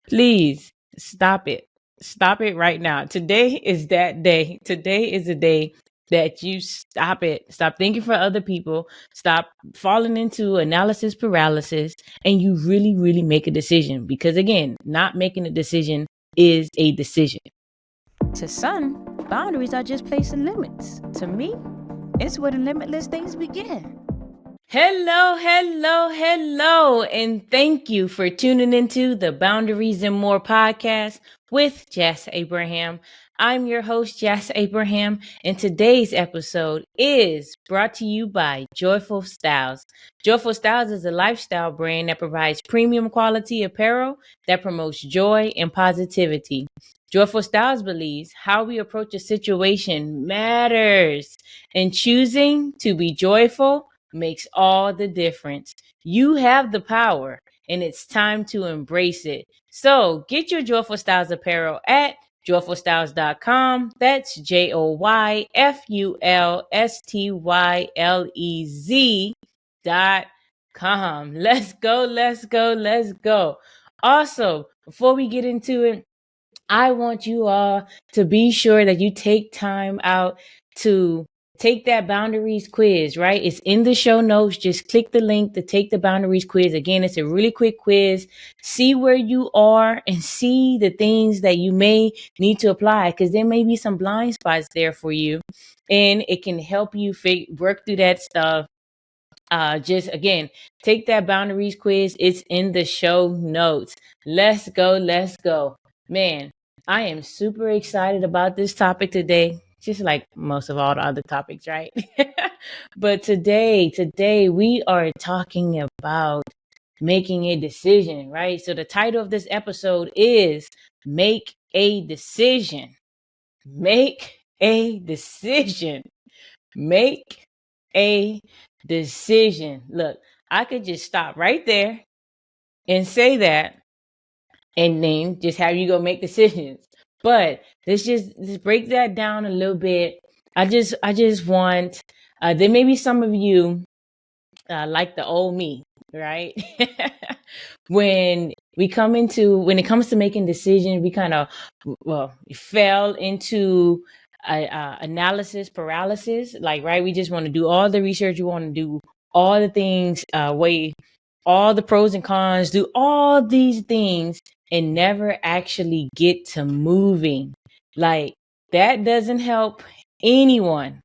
Please stop it. Stop it right now. Today is that day. Today is the day that you stop it. Stop thinking for other people. Stop falling into analysis paralysis and you really, really make a decision. Because again, not making a decision is a decision. To some, boundaries are just placing limits. To me, it's where the limitless things begin. Hello, hello, hello, and thank you for tuning into the Boundaries and More podcast with Jess Abraham. I'm your host, Jess Abraham, and today's episode is brought to you by Joyful Styles. Joyful Styles is a lifestyle brand that provides premium quality apparel that promotes joy and positivity. Joyful Styles believes how we approach a situation matters, and choosing to be joyful makes all the difference. You have the power and it's time to embrace it. So get your Joyful Styles apparel at joyfulstyles.com. That's JoyfulStylez.com. Let's go, let's go, let's go. Also, before we get into it, I want you all to be sure that you take time out to take that boundaries quiz, right? It's in the show notes. Just click the link to take the boundaries quiz. Again, it's a really quick quiz. See where you are and see the things that you may need to apply because there may be some blind spots there for you and it can help you work through that stuff. Just again, take that boundaries quiz. It's in the show notes. Let's go. Let's go. Man, I am super excited about this topic today, just like most of all the other topics, right? But today we are talking about making a decision, right? So the title of this episode is Make a Decision. Make a decision. Make a decision. Look, I could just stop right there and say that and then just have you go make decisions. But let's just break that down a little bit. I just want there may be some of you like the old me, right? When it comes to making decisions, we kind of fell into analysis paralysis. Like, right, we just want to do all the research, we want to do all the things, weigh all the pros and cons, do all these things, and never actually get to moving. Like, that doesn't help anyone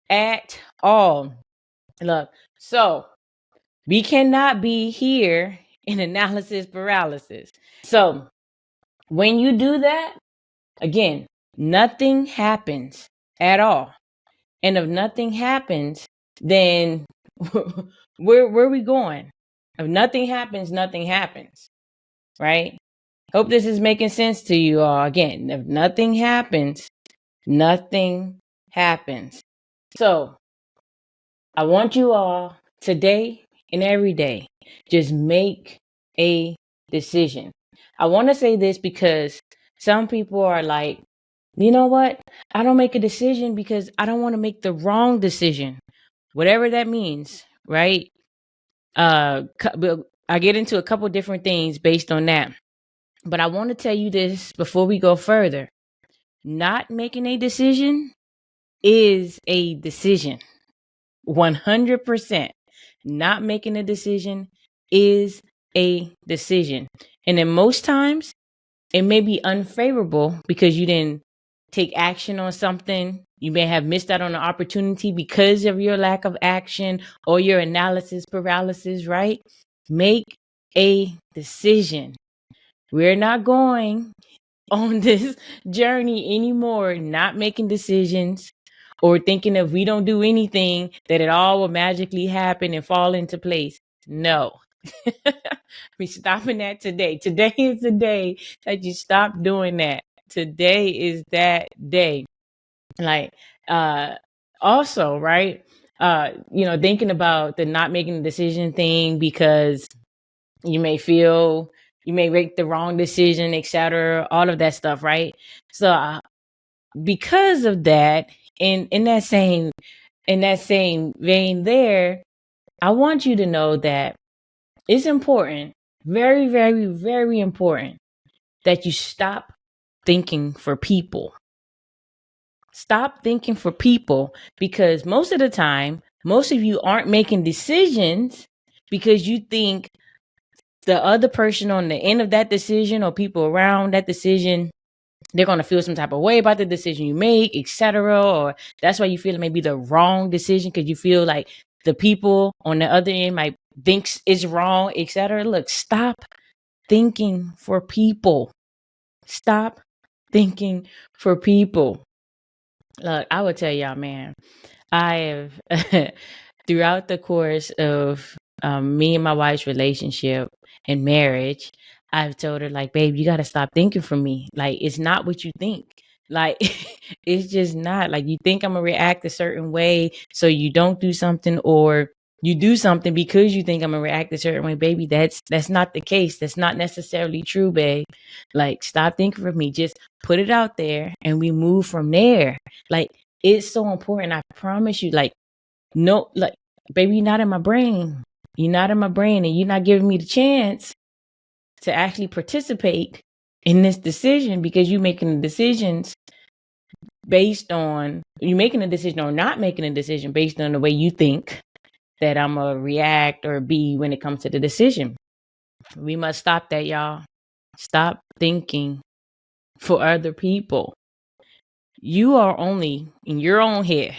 at all. Look, so we cannot be here in analysis paralysis. So when you do that, again, nothing happens at all. And if nothing happens, then where are we going? If nothing happens, nothing happens, right? Hope this is making sense to you all. Again, if nothing happens, nothing happens. So I want you all today and every day, just make a decision. I want to say this because some people are like, you know what? I don't make a decision because I don't want to make the wrong decision, whatever that means, right? I get into a couple different things based on that. But I want to tell you this before we go further. Not making a decision is a decision. 100%. Not making a decision is a decision. And then most times it may be unfavorable because you didn't take action on something. You may have missed out on an opportunity because of your lack of action or your analysis paralysis, right? Make a decision. We're not going on this journey anymore, not making decisions or thinking if we don't do anything that it all will magically happen and fall into place. No. We're stopping that today. Today is the day that you stop doing that. Today is that day. Like, also, right? Thinking about the not making a decision thing because you may make the wrong decision, etc., all of that stuff, right? So because of that, in that same vein there, I want you to know that it's important, very, very, very important, that you stop thinking for people. Stop thinking for people, because most of the time, most of you aren't making decisions because you think the other person on the end of that decision or people around that decision, they're going to feel some type of way about the decision you make, etc. Or that's why you feel it may be the wrong decision because you feel like the people on the other end might think it's wrong, etc. Look, stop thinking for people. Stop thinking for people. Look, I would tell y'all, man, I have throughout the course of me and my wife's relationship and marriage, I've told her, like, babe, you got to stop thinking for me. Like, it's not what you think. Like, it's just not. Like, you think I'm going to react a certain way, so you don't do something, or you do something because you think I'm going to react a certain way. Baby, that's not the case. That's not necessarily true, babe. Like, stop thinking for me. Just put it out there and we move from there. Like, it's so important. I promise you, like, no, like, baby, you're not in my brain. You're not in my brain, and you're not giving me the chance to actually participate in this decision, because you're making the decisions based on, you're making a decision or not making a decision based on the way you think that I'm going to react or be when it comes to the decision. We must stop that, y'all. Stop thinking for other people. You are only in your own head,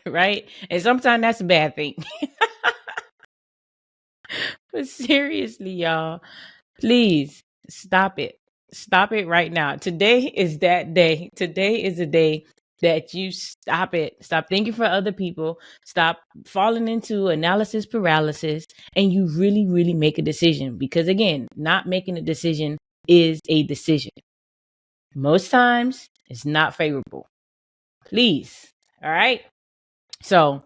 right? And sometimes that's a bad thing. But seriously, y'all, please stop it. Stop it right now. Today is that day. Today is the day that you stop it. Stop thinking for other people. Stop falling into analysis paralysis, and you really, really make a decision. Because again, not making a decision is a decision. Most times it's not favorable. Please. All right. So,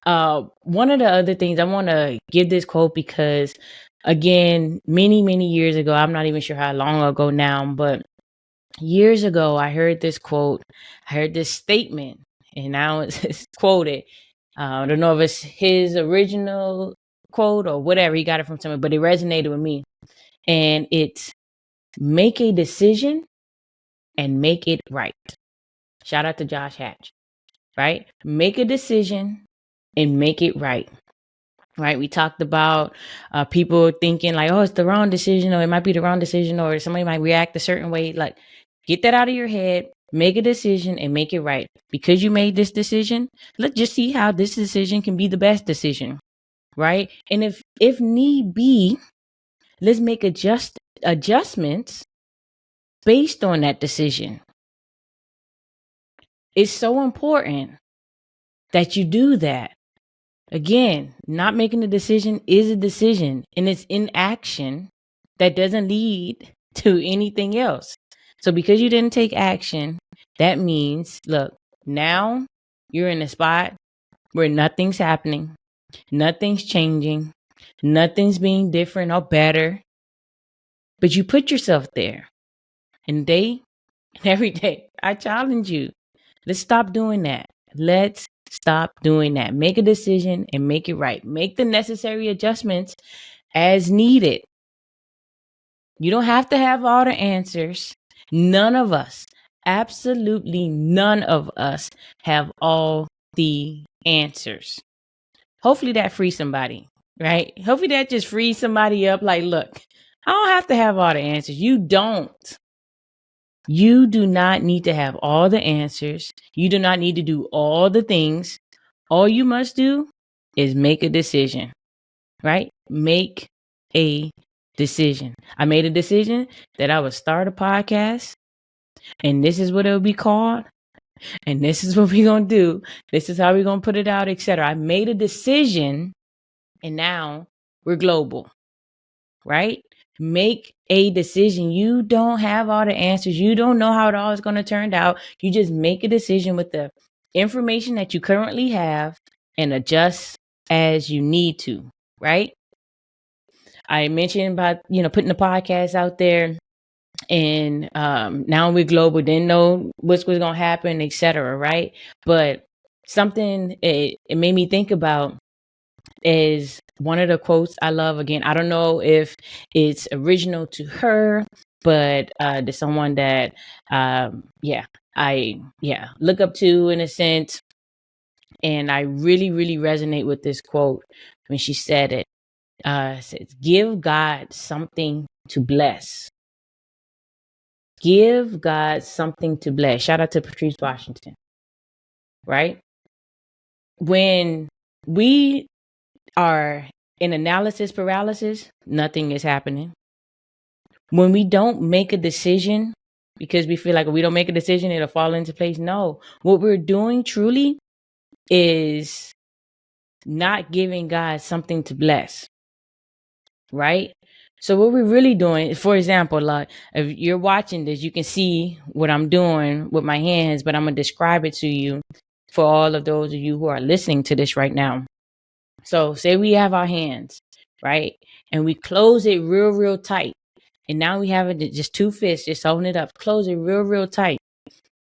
one of the other things, I want to give this quote because, again, many years ago, I'm not even sure how long ago now, but years ago, I heard this quote, I heard this statement, and now it's quoted. I don't know if it's his original quote or whatever, he got it from somewhere, but it resonated with me. And it's, make a decision and make it right. Shout out to Josh Hatch, right? Make a decision and make it right. Right. We talked about people thinking like, oh, it's the wrong decision, or it might be the wrong decision, or somebody might react a certain way. Like, get that out of your head, make a decision and make it right. Because you made this decision, let's just see how this decision can be the best decision. Right. And if need be, let's make adjustments based on that decision. It's so important that you do that. Again, not making a decision is a decision, and it's inaction that doesn't lead to anything else. So because you didn't take action, that means, look, now you're in a spot where nothing's happening, nothing's changing, nothing's being different or better, but you put yourself there. And every day, I challenge you, let's stop doing that. Let's stop doing that. Make a decision and make it right. Make the necessary adjustments as needed. You don't have to have all the answers. None of us, absolutely none of us, have all the answers. Hopefully that frees somebody, right? Hopefully that just frees somebody up. Like, look, I don't have to have all the answers. You don't. You do not need to have all the answers. You do not need to do all the things. All you must do is make a decision, right? Make a decision. I made a decision that I would start a podcast, and this is what it would be called, and this is what we're going to do. This is how we're going to put it out, etc. I made a decision, and now we're global, right? Make a decision. You don't have all the answers. You don't know how it all is going to turn out. You just make a decision with the information that you currently have and adjust as you need to, right? I mentioned about, putting the podcast out there, and now we're global, didn't know what's going to happen, etc. Right? But something, it made me think about, is one of the quotes I love. Again, I don't know if it's original to her, but there's someone that I look up to in a sense, and I really, really resonate with this quote when she said it. Says, "Give God something to bless. Give God something to bless." Shout out to Patrice Washington. Right? When we are in analysis paralysis, nothing is happening. When we don't make a decision because we feel like if we don't make a decision, it'll fall into place. No, what we're doing truly is not giving God something to bless, right? So what we're really doing, for example, like if you're watching this, you can see what I'm doing with my hands, but I'm going to describe it to you for all of those of you who are listening to this right now. So say we have our hands, right? And we close it real, real tight. And now we have it just two fists, just holding it up, close it real, real tight.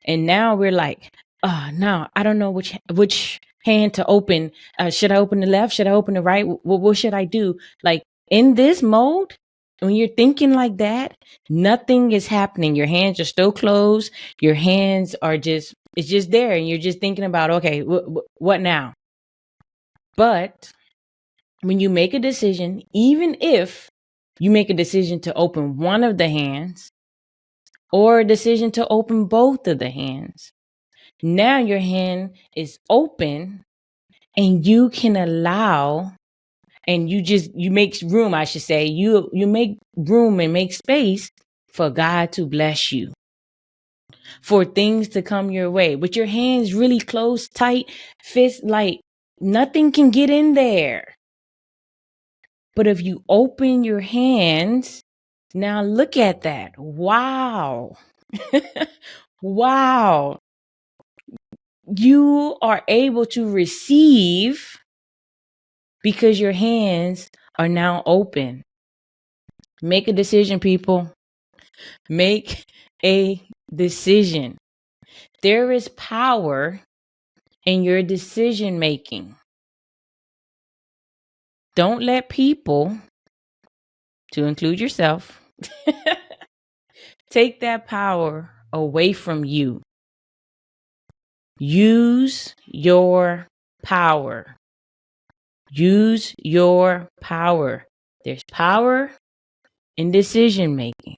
And now we're like, oh, no, I don't know which hand to open. Should I open the left? Should I open the right? What should I do? Like in this mode, when you're thinking like that, nothing is happening. Your hands are still closed. Your hands are it's just there. And you're just thinking about, okay, what now? But when you make a decision, even if you make a decision to open one of the hands or a decision to open both of the hands, now your hand is open and you can allow, and you make room, I should say, you make room and make space for God to bless you, for things to come your way. With your hands really closed, tight, fist, like nothing can get in there. But if you open your hands, now look at that. Wow. Wow. You are able to receive because your hands are now open. Make a decision, people. Make a decision. There is power in your decision making. Don't let people, to include yourself, take that power away from you. Use your power. Use your power. There's power in decision making.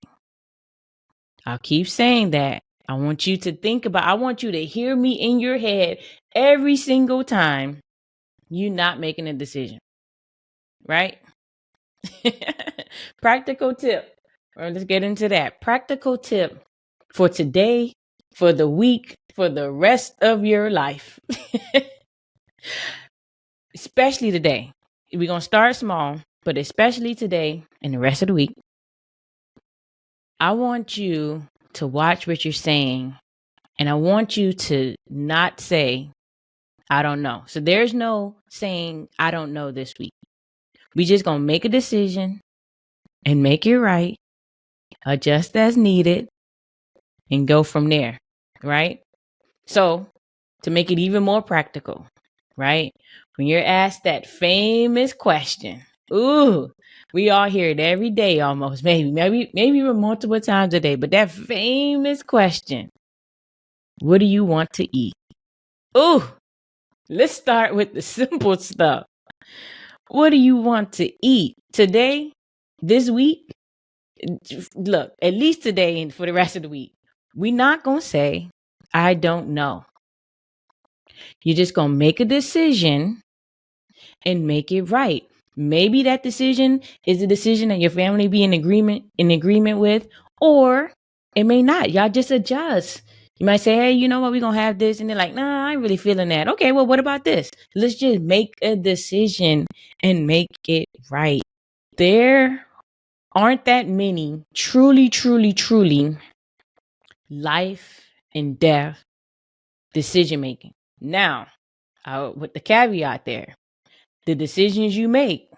I'll keep saying that. I want you to think about, I want you to hear me in your head every single time you're not making a decision. Right? Practical tip. All right, let's get into that. Practical tip for today, for the week, for the rest of your life. Especially today. We're going to start small, but especially today and the rest of the week. I want you to watch what you're saying, and I want you to not say, I don't know. So there's no saying, I don't know this week. We just going to make a decision and make it right, adjust as needed, and go from there, right? So to make it even more practical, right? When you're asked that famous question, we all hear it every day almost, maybe even multiple times a day, but that famous question, what do you want to eat? Let's start with the simple stuff. What do you want to eat today, this week? Look, at least today and for the rest of the week, we're not going to say, I don't know. You're just going to make a decision and make it right. Maybe that decision is a decision that your family be in agreement with, or it may not. Y'all just adjust. You might say, hey, you know what? We're going to have this. And they're like, nah, I ain't really feeling that. Okay, well, what about this? Let's just make a decision and make it right. There aren't that many truly, truly, truly life and death decision making. Now, with the caveat there, the decisions you make,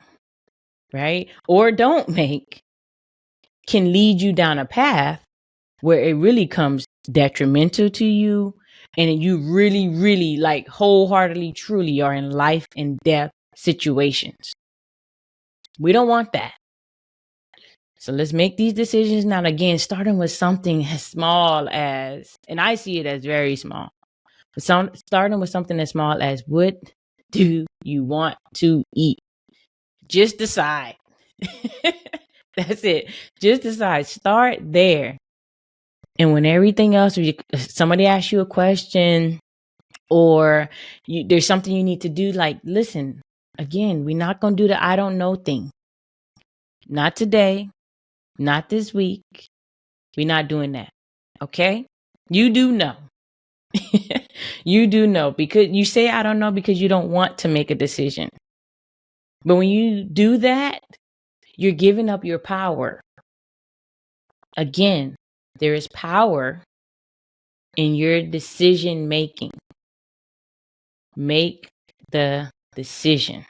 right, or don't make, can lead you down a path where it really comes detrimental to you, and you really, really like wholeheartedly, truly are in life and death situations. We don't want that. So let's make these decisions now. Again, starting with something as small as, and I see it as very small, starting with something as small as, what do you want to eat? Just decide. That's it. Just decide. Start there. And when everything else, if somebody asks you a question or there's something you need to do, like, listen, again, we're not going to do the I don't know thing. Not today. Not this week. We're not doing that. Okay? You do know. You do know, because you say I don't know because you don't want to make a decision. But when you do that, you're giving up your power. Again, there is power in your decision making. Make the decision.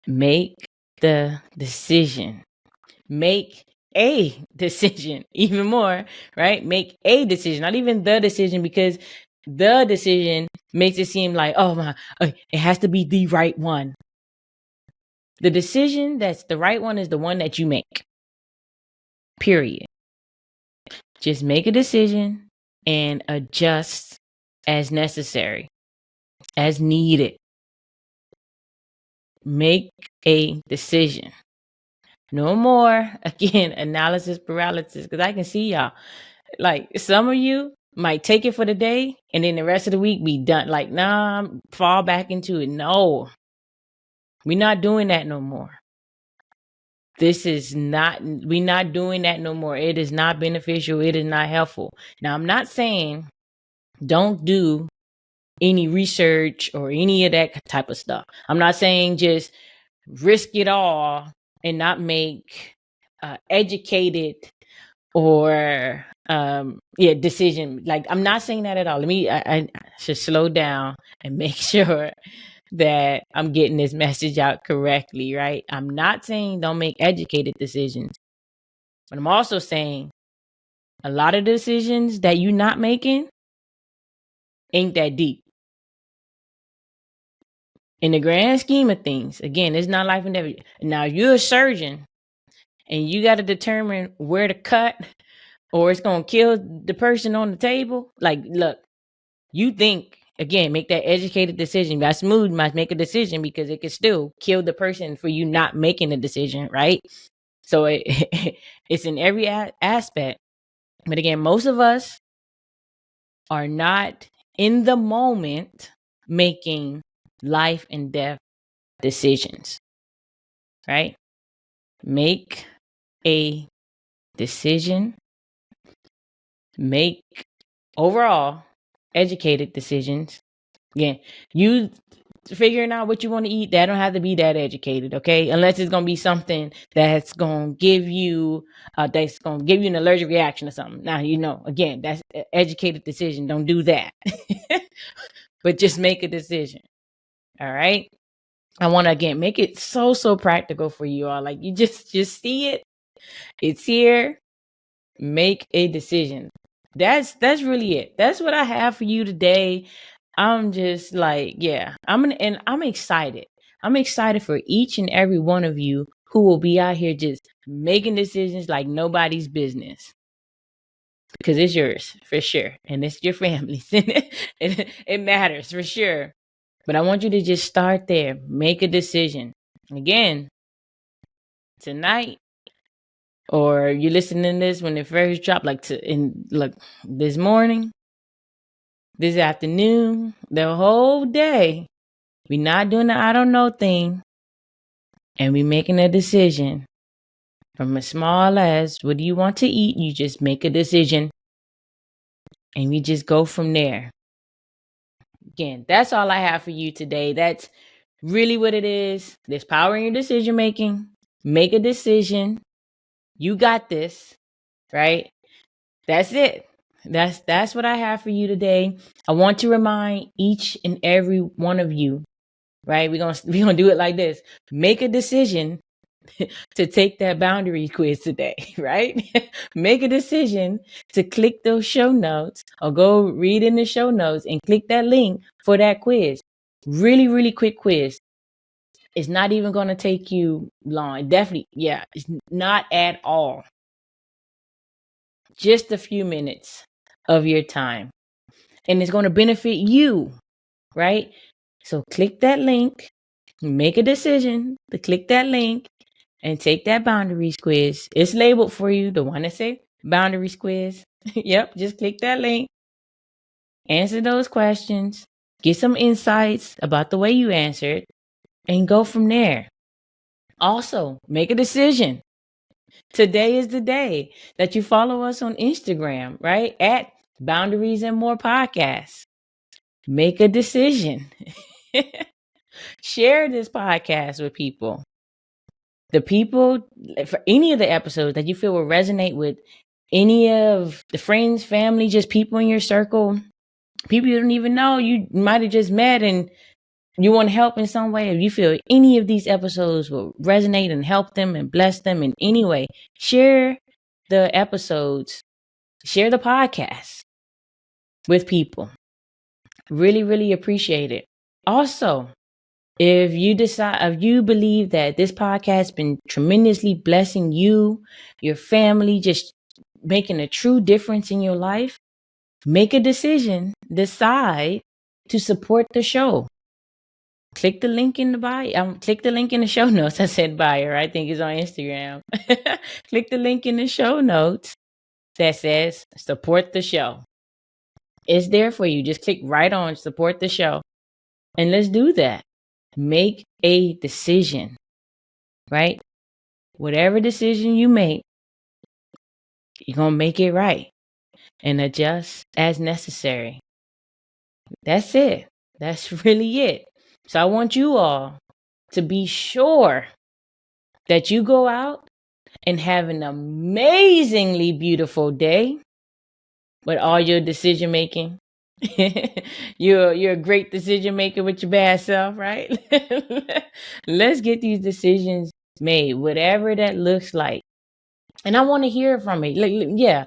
Make the decision. Make a decision, even more, right? Make a decision, not even the decision, because the decision makes it seem like, oh my, it has to be the right one. The decision that's the right one is the one that you make. Period. Just make a decision and adjust as necessary, as needed. Make a decision. No more, again, analysis paralysis, because I can see y'all. Like, some of you might take it for the day and then the rest of the week be done. Like, nah, fall back into it. No, we're not doing that no more. We're not doing that no more. It is not beneficial. It is not helpful. Now, I'm not saying don't do any research or any of that type of stuff. I'm not saying just risk it all and not make educated or decision. Like, I'm not saying that at all. I should slow down and make sure that I'm getting this message out correctly, right? I'm not saying don't make educated decisions, but I'm also saying a lot of decisions that you're not making ain't that deep. In the grand scheme of things, again, it's not life and death. Now, you're a surgeon and you got to determine where to cut or it's going to kill the person on the table. Like, look, you think, again, make that educated decision. That smooth must make a decision because it could still kill the person for you not making a decision, right? So it's in every aspect. But again, most of us are not in the moment making life and death decisions, right? Make a decision. Make overall educated decisions. Again, you figuring out what you want to eat, that don't have to be that educated, okay? Unless it's gonna be something that's gonna give you an allergic reaction or something. Now, again, that's an educated decision. Don't do that. But just make a decision. All right. I want to again make it so practical for you all. Like, you just see it. It's here. Make a decision. That's really it. That's what I have for you today. I'm just like, yeah, I'm excited. I'm excited for each and every one of you who will be out here just making decisions like nobody's business. Because it's yours for sure. And it's your family's. It matters for sure. But I want you to just start there. Make a decision. Again, tonight, or you listening to this when it first dropped, look, this morning, this afternoon, the whole day, we're not doing the I don't know thing. And we're making a decision from as small as, what do you want to eat? You just make a decision. And we just go from there. Again, that's all I have for you today. That's really what it is. There's power in your decision making. Make a decision. You got this, right? That's it. That's what I have for you today. I want to remind each and every one of you, right? We're gonna do it like this. Make a decision to take that boundary quiz today, right? Make a decision to click those show notes or go read in the show notes and click that link for that quiz. Really, really quick quiz. It's not even going to take you long. Definitely, yeah, it's not at all. Just a few minutes of your time. And it's going to benefit you, right? So click that link, make a decision to click that link and take that boundaries quiz. It's labeled for you, the one that say boundaries quiz. Yep, just click that link, answer those questions, get some insights about the way you answered, and go from there. Also, make a decision. Today is the day that you follow us on Instagram, right? At Boundaries and More Podcasts. Make a decision. Share this podcast with people. The people, for any of the episodes that you feel will resonate with any of the friends, family, just people in your circle, people you don't even know, you might have just met and you want to help in some way. If you feel any of these episodes will resonate and help them and bless them in any way, share the episodes, share the podcast with people. Really, really appreciate it. Also, if you believe that this podcast has been tremendously blessing you, your family, just making a true difference in your life, make a decision, decide to support the show. Click the link in the bio. Click the link in the show notes. I said bio. I think it's on Instagram. Click the link in the show notes that says support the show. It's there for you. Just click right on support the show. And let's do that. Make a decision, right? Whatever decision you make, you're going to make it right and adjust as necessary. That's it. That's really it. So I want you all to be sure that you go out and have an amazingly beautiful day with all your decision making. You're a great decision maker with your bad self, right? Let's get these decisions made, whatever that looks like. And I want to hear from you. Yeah.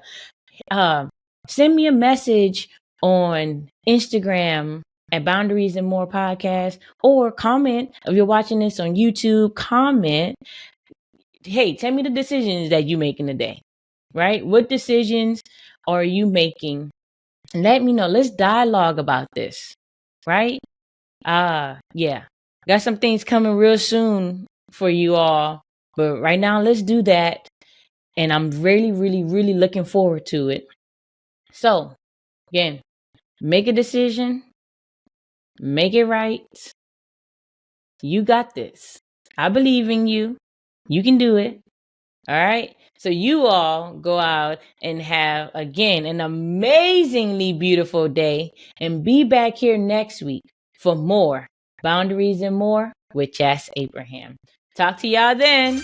Send me a message on Instagram at Boundaries and More Podcast, or comment if you're watching this on YouTube. Comment, hey, tell me the decisions that you make in the day, right? What decisions are you making? Let me know. Let's dialogue about this, right? Yeah. Got some things coming real soon for you all. But right now, let's do that. And I'm really, really, really looking forward to it. So, again, make a decision. Make it right. You got this. I believe in you. You can do it. All right. So you all go out and have, again, an amazingly beautiful day, and be back here next week for more Boundaries and More with Jas Abraham. Talk to y'all then.